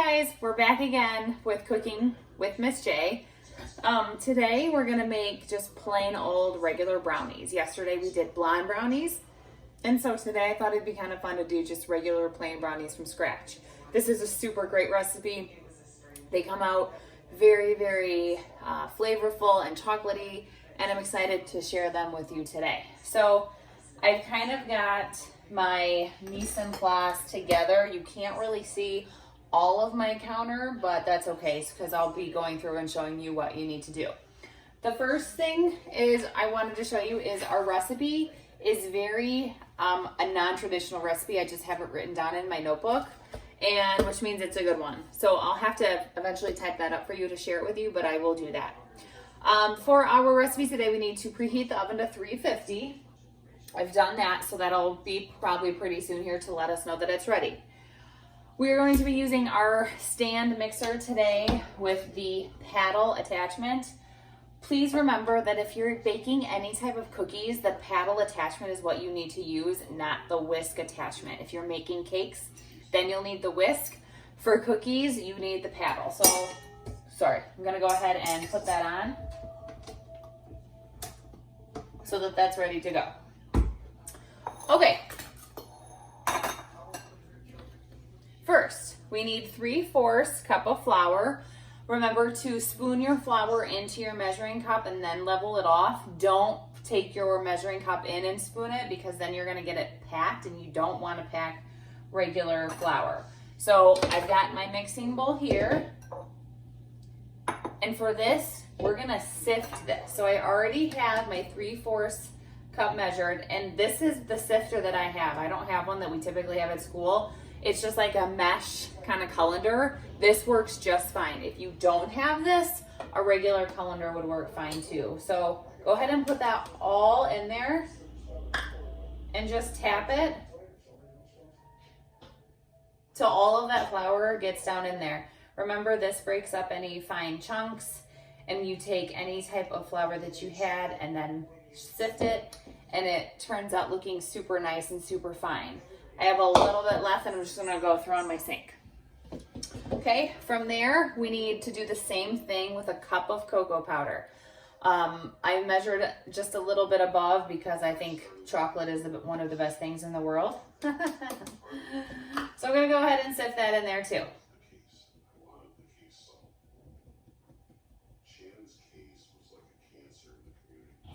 guys, we're back again with cooking with Miss J. Today we're gonna make just plain old regular brownies. Yesterday we did blonde brownies, and so today I thought it'd be kind of fun to do just regular plain brownies from scratch. This is a super great recipe. They come out very, very flavorful and chocolatey, and I'm excited to share them with you today. So I've kind of got my mise en place together. You can't really see all of my counter, but that's okay because I'll be going through and showing you what you need to do. The first thing is I wanted to show you is our recipe is very a non-traditional recipe. I just have it written down in my notebook, and which means it's a good one. So I'll have to eventually type that up for you to share it with you, but I will do that. For our recipe today, we need to preheat the oven to 350. I've done that, so that'll be probably pretty soon here to let us know that it's ready. We're going to be using our stand mixer today with the paddle attachment. Please remember that if you're baking any type of cookies, the paddle attachment is what you need to use, not the whisk attachment. If you're making cakes, then you'll need the whisk. For cookies, you need the paddle. So, sorry, I'm gonna go ahead and put that on so that that's ready to go. Okay. First, we need 3/4 cup of flour. Remember to spoon your flour into your measuring cup and then level it off. Don't take your measuring cup in and spoon it because then you're gonna get it packed, and you don't wanna pack regular flour. So I've got my mixing bowl here. And for this, we're gonna sift this. So I already have my 3/4 cup measured, and this is the sifter that I have. I don't have one that we typically have at school. It's just like a mesh kind of colander. This works just fine. If you don't have this, a regular colander would work fine too. So go ahead and put that all in there and just tap it till all of that flour gets down in there. Remember, this breaks up any fine chunks, and you take any type of flour that you had and then sift it, and it turns out looking super nice and super fine. I have a little bit left, and I'm just gonna go throw in my sink. Okay, from there, we need to do the same thing with a cup of cocoa powder. I measured just a little bit above because I think chocolate is one of the best things in the world. So I'm gonna go ahead and sift that in there too.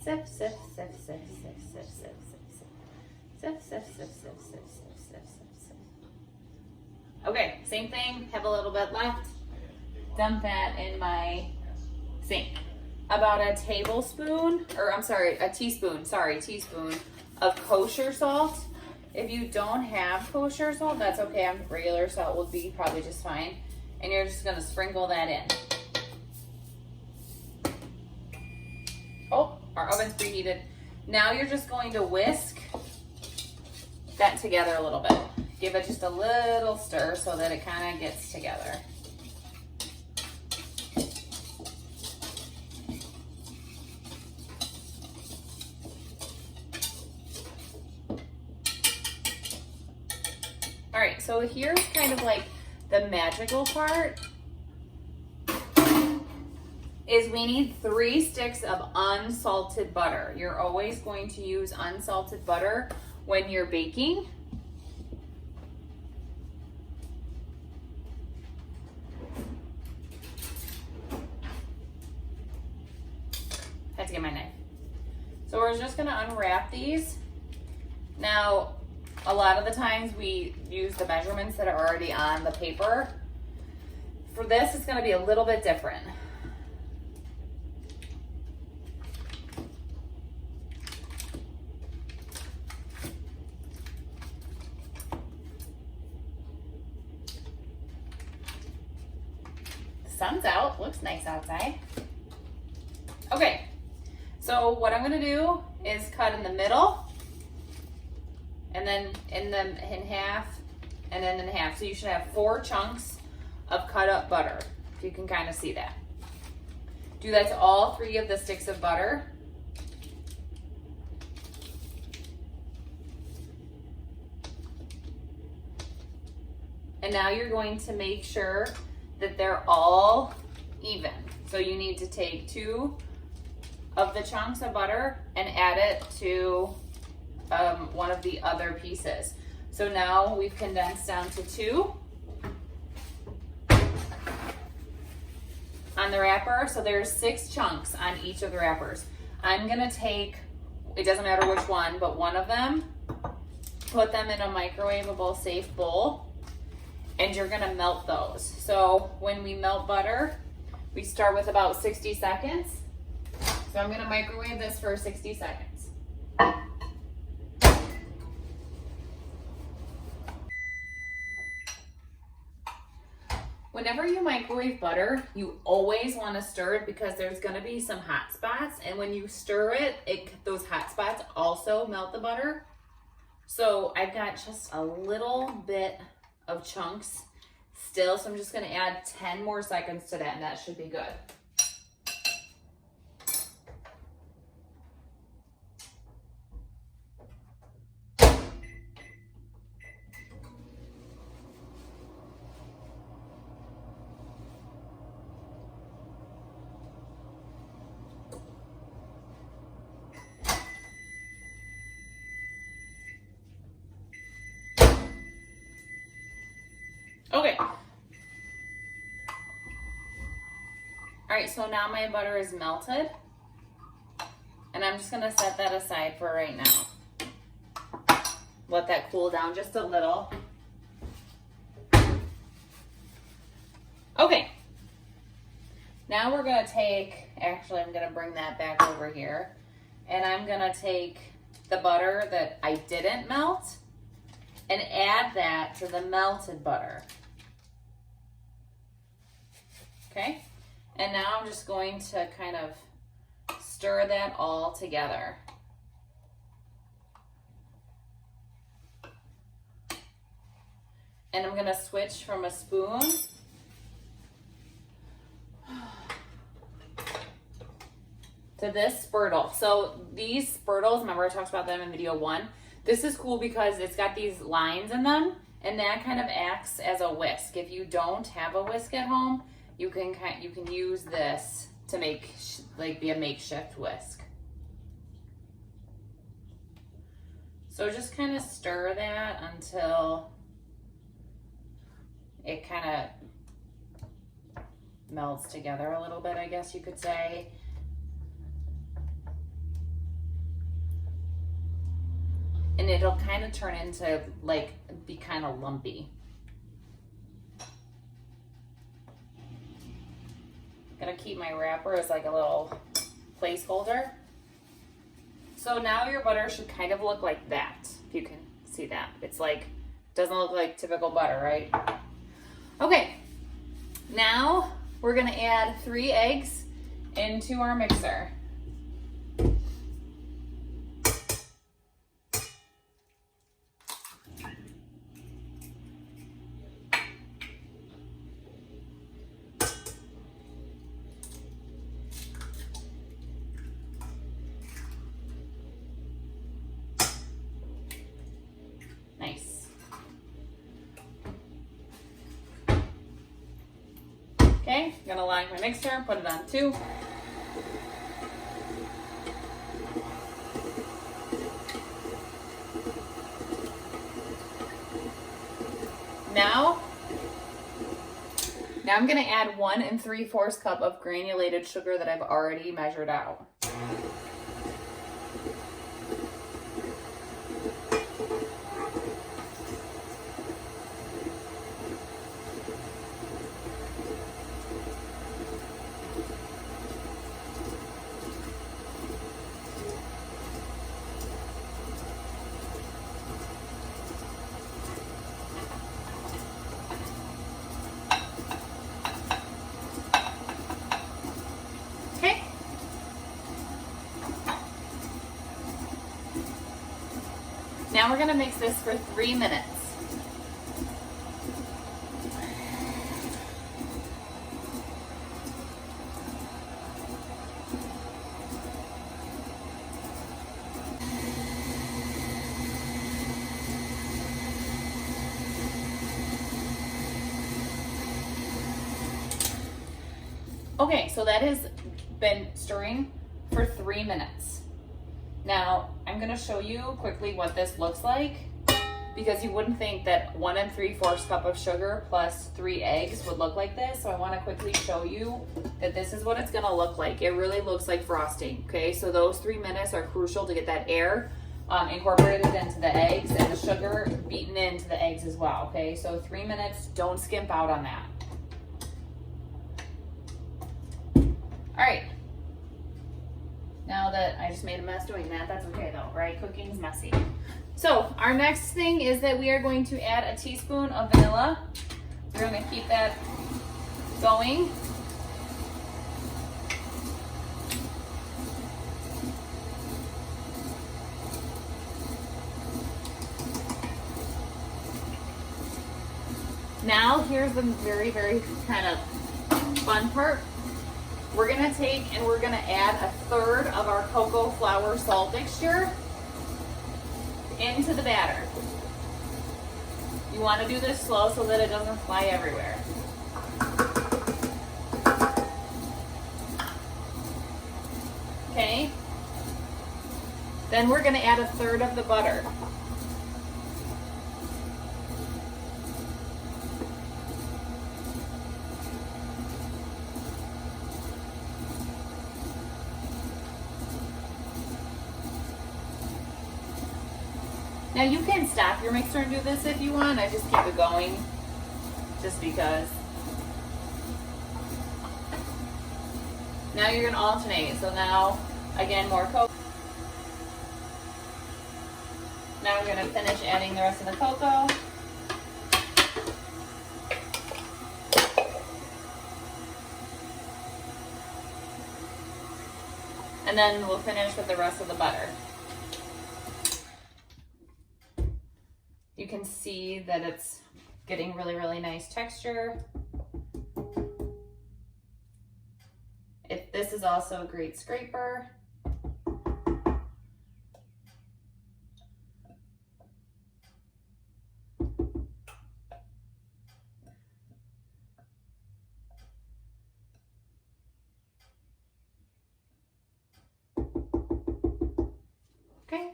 Sift, sift, sift, sift, sift, sift, sift, sift, sift. Sift, sift, sift, sift, sift, sift, sift, sift, sift. Okay, same thing, have a little bit left. Dump that in my sink. About a teaspoon of kosher salt. If you don't have kosher salt, that's okay. Regular salt will be probably just fine. And you're just gonna sprinkle that in. Oh, our oven's preheated. Now you're just going to whisk that together a little bit. Give it just a little stir so that it kind of gets together. All right, so here's kind of like the magical part is we need 3 sticks of unsalted butter. You're always going to use unsalted butter when you're baking. Had to get my knife. So we're just gonna unwrap these. Now, a lot of the times we use the measurements that are already on the paper. For this, it's gonna be a little bit different. Sun's out, looks nice outside. Okay, so what I'm gonna do is cut in the middle, and then in half, and then in half. So you should have 4 chunks of cut up butter, if you can kind of see that. Do that to all 3 of the sticks of butter. And now you're going to make sure that they're all even. So you need to take 2 of the chunks of butter and add it to one of the other pieces. So now we've condensed down to 2 on the wrapper. So there's 6 chunks on each of the wrappers. I'm gonna take, it doesn't matter which one, but one of them, put them in a microwavable safe bowl, and you're gonna melt those. So when we melt butter, we start with about 60 seconds. So I'm gonna microwave this for 60 seconds. Whenever you microwave butter, you always want to stir it because there's going to be some hot spots, and when you stir it, those hot spots also melt the butter. So I've got just a little bit of chunks still, so I'm just going to add 10 more seconds to that, and that should be good. Okay. All right, so now my butter is melted, and I'm just gonna set that aside for right now. Let that cool down just a little. Okay. Now we're gonna take, actually I'm gonna bring that back over here, and I'm gonna take the butter that I didn't melt and add that to the melted butter. Okay, and now I'm just going to kind of stir that all together. And I'm gonna switch from a spoon to this spurtle. So these spurtles, remember I talked about them in video 1. This is cool because it's got these lines in them, and that kind of acts as a whisk. If you don't have a whisk at home, you can use this to make be a makeshift whisk. So just kind of stir that until it kind of melts together a little bit, I guess you could say. And it'll kind of turn into be kind of lumpy. Gonna keep my wrapper as like a little placeholder. So now your butter should kind of look like that, if you can see that. It's doesn't look like typical butter, right? Okay, now we're gonna add 3 eggs into our mixer. Nice. Okay, I'm gonna line my mixer, put it on 2. Now I'm gonna add 1 3/4 cup of granulated sugar that I've already measured out. Now we're gonna mix this for 3 minutes. Okay, so that has been stirring for 3 minutes. Now, I'm gonna show you quickly what this looks like, because you wouldn't think that 1 3/4 cup of sugar plus 3 eggs would look like this. So I wanna quickly show you that this is what it's gonna look like. It really looks like frosting, okay? So those 3 minutes are crucial to get that air incorporated into the eggs and the sugar beaten into the eggs as well, okay? So 3 minutes, don't skimp out on that. All right. Now that I just made a mess doing that, that's okay though, right? Cooking's messy. So our next thing is that we are going to add a teaspoon of vanilla. We're gonna keep that going. Now here's the very, very kind of fun part. We're gonna take and we're gonna add 1/3 of our cocoa flour salt mixture into the batter. You wanna do this slow so that it doesn't fly everywhere. Okay? Then we're gonna add 1/3 of the butter. Now you can stop your mixer and do this if you want. I just keep it going just because. Now you're gonna alternate. So now, again, more cocoa. Now I'm gonna finish adding the rest of the cocoa. And then we'll finish with the rest of the butter. You can see that it's getting really, really nice texture. This is also a great scraper. Okay.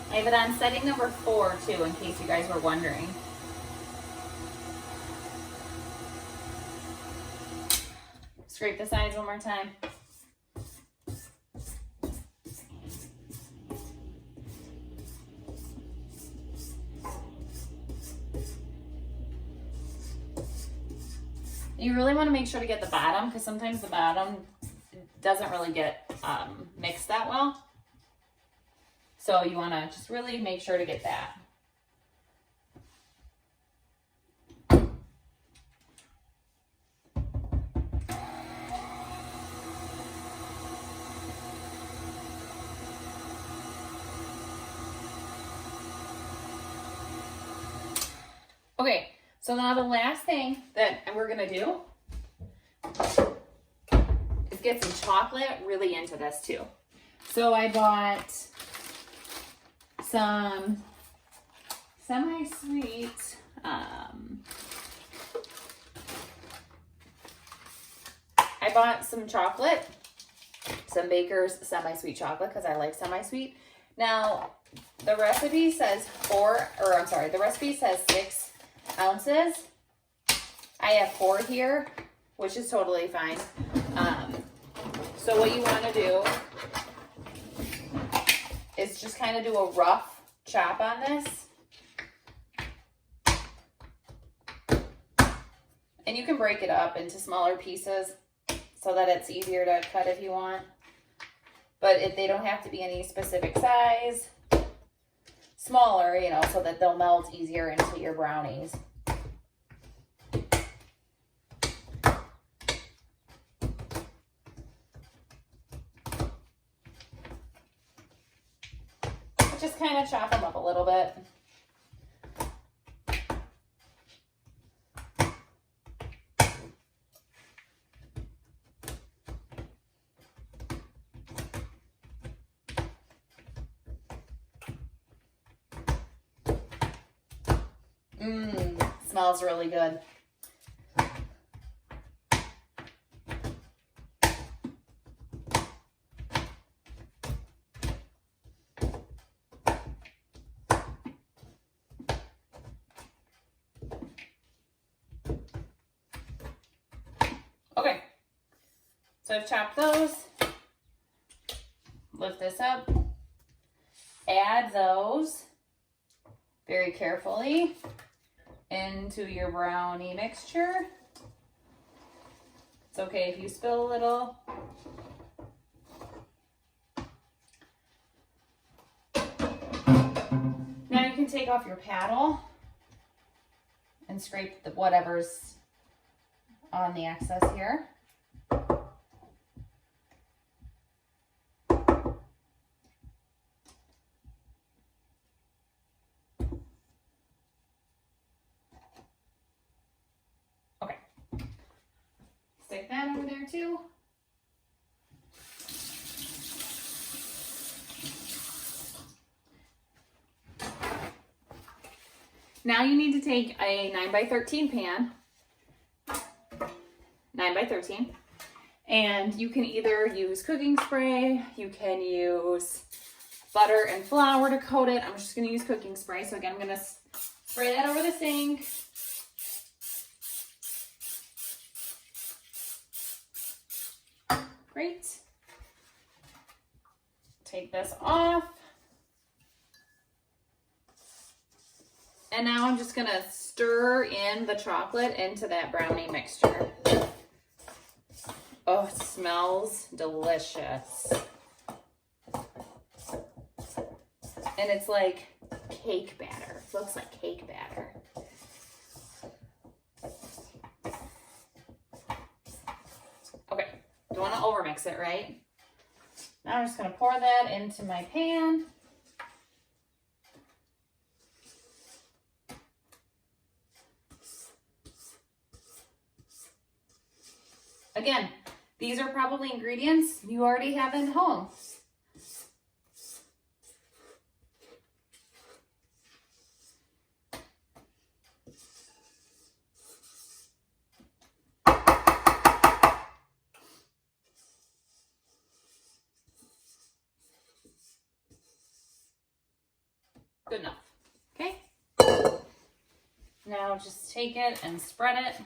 I have it on setting number 4 too, in case you guys were wondering. Scrape the sides one more time. You really want to make sure to get the bottom, because sometimes the bottom doesn't really get mixed that well. So you want to just really make sure to get that. Okay, so now the last thing that we're gonna do is get some chocolate really into this too. So I bought some semi-sweet I bought some chocolate, some Baker's semi-sweet chocolate, because I like semi-sweet. Now the recipe says 6 ounces. I have 4 here, which is totally fine. So what you want to do is just kind of do a rough chop on this. And you can break it up into smaller pieces so that it's easier to cut if you want. But they don't have to be any specific size. Smaller, you know, so that they'll melt easier into your brownies. Just kind of chop them up a little bit. Smells really good. Okay, so I've chopped those. Lift this up. Add those very carefully into your brownie mixture. It's okay if you spill a little. Now you can take off your paddle and scrape whatever's on the excess here. Okay. Stick that over there too. Now you need to take a 9x13 pan, 9x13, and you can either use cooking spray, you can use butter and flour to coat it. I'm just going to use cooking spray. So again, I'm going to spray that over the sink. Great. Take this off. And now I'm just gonna stir in the chocolate into that brownie mixture. Oh, it smells delicious. And it's like cake batter. It looks like cake batter. Okay, don't want to overmix it, right? Now I'm just gonna pour that into my pan. Again, these are probably ingredients you already have at home. Good enough. Okay. Now just take it and spread it.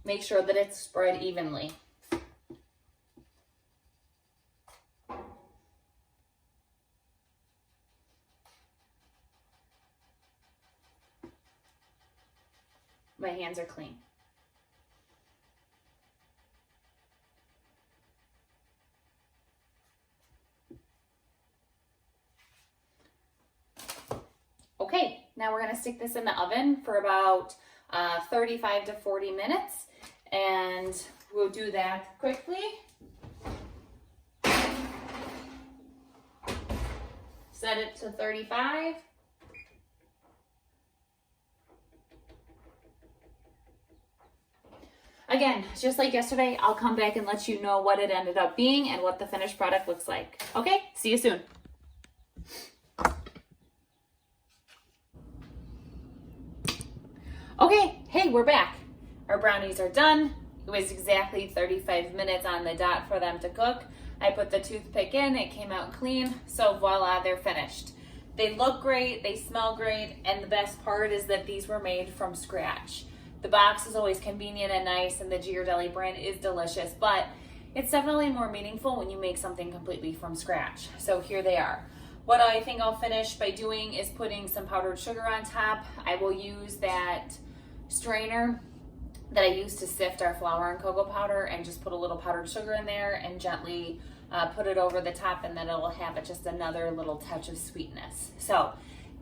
Make sure that it's spread evenly. My hands are clean. Okay, now we're gonna stick this in the oven for about 35 to 40 minutes, and we'll do that quickly. Set it to 35. Again, just like yesterday, I'll come back and let you know what it ended up being and what the finished product looks like. Okay, see you soon. Okay, hey, we're back. Our brownies are done. It was exactly 35 minutes on the dot for them to cook. I put the toothpick in, it came out clean, so voila, they're finished. They look great, they smell great, and the best part is that these were made from scratch. The box is always convenient and nice, and the Ghirardelli brand is delicious, but it's definitely more meaningful when you make something completely from scratch. So here they are. What I think I'll finish by doing is putting some powdered sugar on top. I will use that strainer that I use to sift our flour and cocoa powder and just put a little powdered sugar in there and gently put it over the top, and then it'll have just another little touch of sweetness. So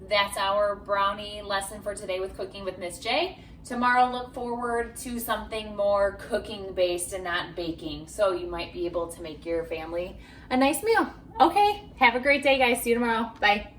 that's our brownie lesson for today with Cooking with Miss J. Tomorrow, look forward to something more cooking based and not baking. So you might be able to make your family a nice meal. Okay, have a great day, guys. See you tomorrow. Bye.